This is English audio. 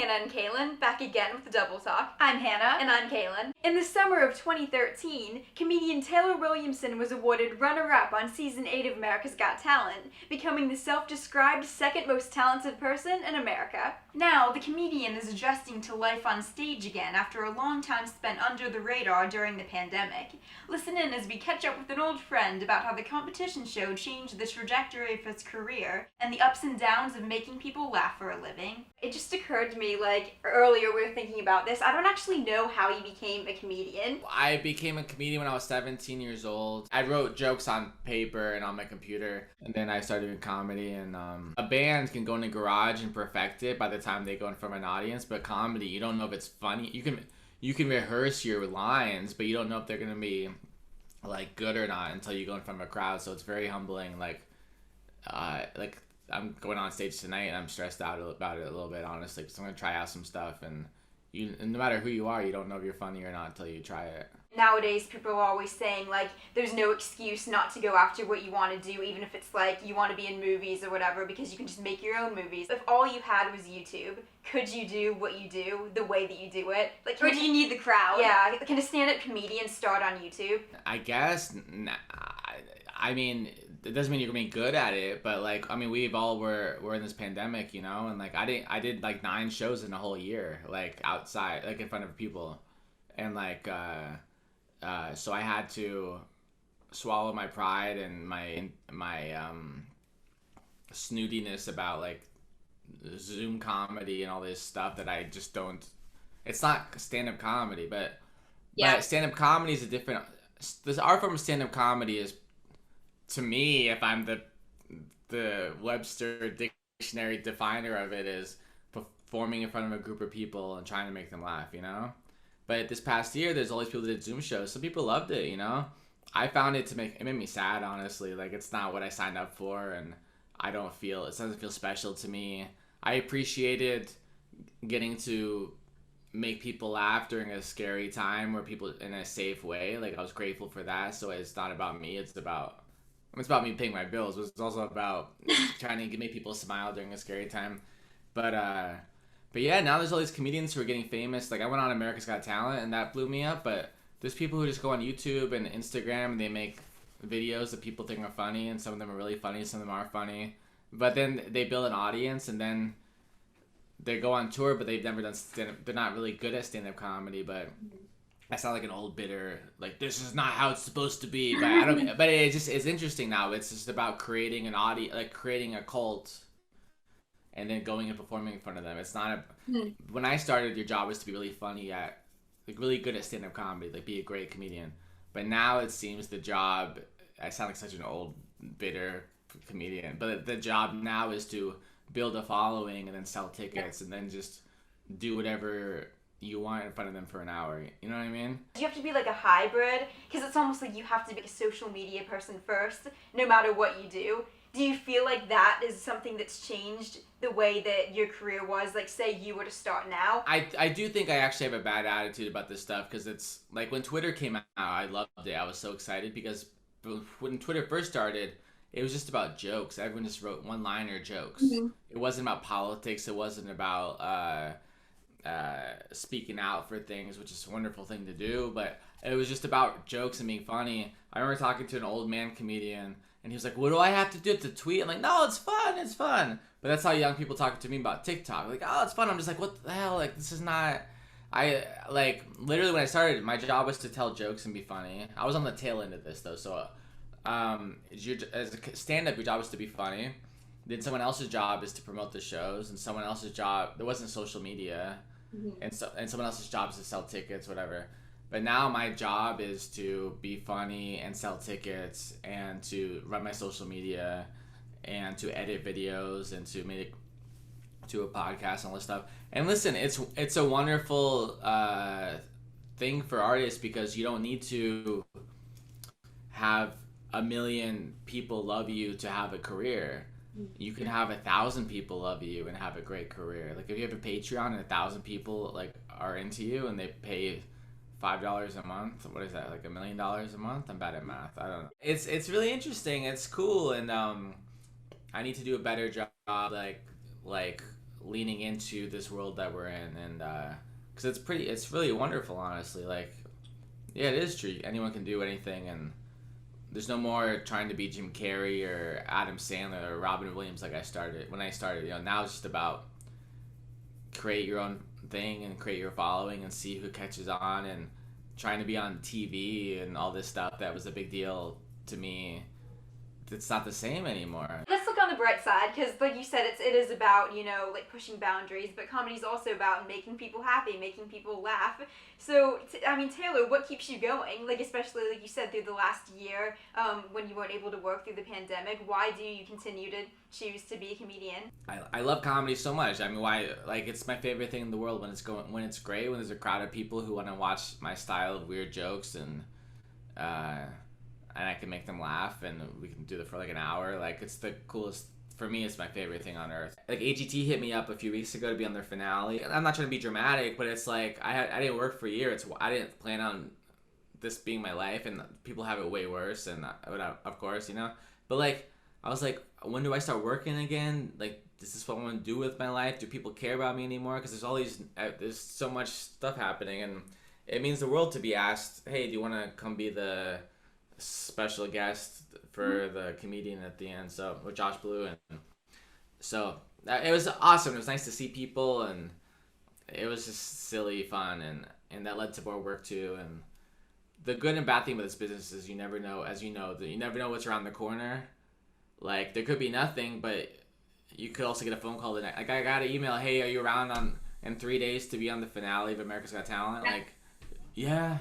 Hannah and Cailin, back again with the Double Talk. I'm Hannah. And I'm Cailin. In the summer of 2013, comedian Taylor Williamson was awarded runner-up on Season 8 of America's Got Talent, becoming the self-described second most talented person in America. Now, the comedian is adjusting to life on stage again after a long time spent under the radar during the pandemic. Listen in as we catch up with an old friend about how the competition show changed the trajectory of his career and the ups and downs of making people laugh for a living. It just occurred to me, earlier we were thinking about this, I don't actually know how you became a comedian. I became a comedian when I was 17 years old. I wrote jokes on paper and on my computer, and then I started doing comedy, and a band can go in a garage and perfect it by the time they go in front of an audience, but comedy, you don't know if it's funny. You can rehearse your lines, but you don't know if they're gonna be good or not until you go in front of a crowd. So it's very humbling. I'm going on stage tonight and I'm stressed out about it a little bit, honestly, because I'm gonna try out some stuff, and no matter who you are, you don't know if you're funny or not until you try it. Nowadays, people are always saying, there's no excuse not to go after what you want to do, even if it's, you want to be in movies or whatever, because you can just make your own movies. If all you had was YouTube, could you do what you do the way that you do it? Or do you need the crowd? Yeah, can a stand-up comedian start on YouTube? I guess, I mean, it doesn't mean you're gonna be good at it, but we've all were in this pandemic, and I did 9 shows in a whole year, outside, in front of people, and so I had to swallow my pride and my snootiness about Zoom comedy and all this stuff that I just don't. It's not stand-up comedy, but stand-up comedy is a different. This art form of stand-up comedy is, to me, if I'm the Webster dictionary definer of it, is performing in front of a group of people and trying to make them laugh, But this past year, there's all these people that did Zoom shows. Some people loved it, I found it made me sad, honestly. It's not what I signed up for, and it doesn't feel special to me. I appreciated getting to make people laugh during a scary time, where people in a safe way. I was grateful for that. So it's not about me. It's about me paying my bills. It's also about trying to make people smile during a scary time. But yeah, now there's all these comedians who are getting famous. I went on America's Got Talent, and that blew me up. But there's people who just go on YouTube and Instagram, and they make videos that people think are funny, and some of them are really funny, some of them aren't funny. But then they build an audience, and then they go on tour, but they've never done stand-up. They're not really good at stand-up comedy, but I sound like an old bitter, this is not how it's supposed to be. But I don't. But it's interesting now. It's just about creating an audience, creating a cult, and then going and performing in front of them. It's not when I started, your job was to be really funny really good at stand-up comedy, be a great comedian. But now it seems the job, I sound like such an old, bitter comedian, but the job now is to build a following and then sell tickets and then just do whatever you want in front of them for an hour. You know what I mean? You have to be a hybrid, because it's almost you have to be a social media person first, no matter what you do. Do you feel that is something that's changed the way that your career was? Say you were to start now? I do think I actually have a bad attitude about this stuff, because it's when Twitter came out, I loved it. I was so excited, because when Twitter first started, it was just about jokes. Everyone just wrote one-liner jokes. Mm-hmm. It wasn't about politics. It wasn't about speaking out for things, which is a wonderful thing to do, but it was just about jokes and being funny. I remember talking to an old man comedian, and he was like, what do I have to do to tweet? I'm like, no, it's fun. But that's how young people talk to me about TikTok. Oh, it's fun. I'm just like, what the hell? This is not... literally when I started, my job was to tell jokes and be funny. I was on the tail end of this, though, so... as a stand-up, your job is to be funny. Then someone else's job is to promote the shows, and someone else's job... There wasn't social media. Mm-hmm. And someone else's job is to sell tickets, whatever. But now my job is to be funny and sell tickets and to run my social media and to edit videos and to make to a podcast and all this stuff. And listen, it's a wonderful thing for artists, because you don't need to have 1 million people love you to have a career. You can have 1,000 people love you and have a great career. If you have a Patreon and 1,000 people are into you and they pay $5 a month, what is that, $1 million a month? I'm bad at math. I don't know. It's really interesting. It's cool, and I need to do a better job leaning into this world that we're in, and because it's really wonderful, honestly. Like, yeah, it is true. Anyone can do anything, and there's no more trying to be Jim Carrey or Adam Sandler or Robin Williams like when I started. Now it's just about create your own thing and create your following and see who catches on, and trying to be on TV and all this stuff that was a big deal to me. It's not the same anymore. Let's look on the bright side, because like you said, it is about, like pushing boundaries, but comedy's also about making people happy, making people laugh. So, Taylor, what keeps you going? Like, especially, like you said, through the last year, when you weren't able to work through the pandemic, why do you continue to choose to be a comedian? I love comedy so much. Why? Like, it's my favorite thing in the world when it's great, when there's a crowd of people who want to watch my style of weird jokes, and I can make them laugh, and we can do it for like an hour. Like, it's the coolest. For me, it's my favorite thing on earth. Like, AGT hit me up a few weeks ago to be on their finale. I'm not trying to be dramatic, but it's like I didn't work for a year. I didn't plan on this being my life, and people have it way worse, and of course, But like, I was like, when do I start working again? Like, is this what I want to do with my life? Do people care about me anymore? Because there's so much stuff happening, and it means the world to be asked, hey, do you want to come be the special guest for the comedian at the end, with Josh Blue, and so it was awesome. It was nice to see people, and it was just silly fun, and that led to more work too. And the good and bad thing about this business is you never know, as you know, that you never know what's around the corner. Like, there could be nothing, but you could also get a phone call the night. Like, I got an email, hey, are you around in 3 days to be on the finale of America's Got Talent? Like, yeah.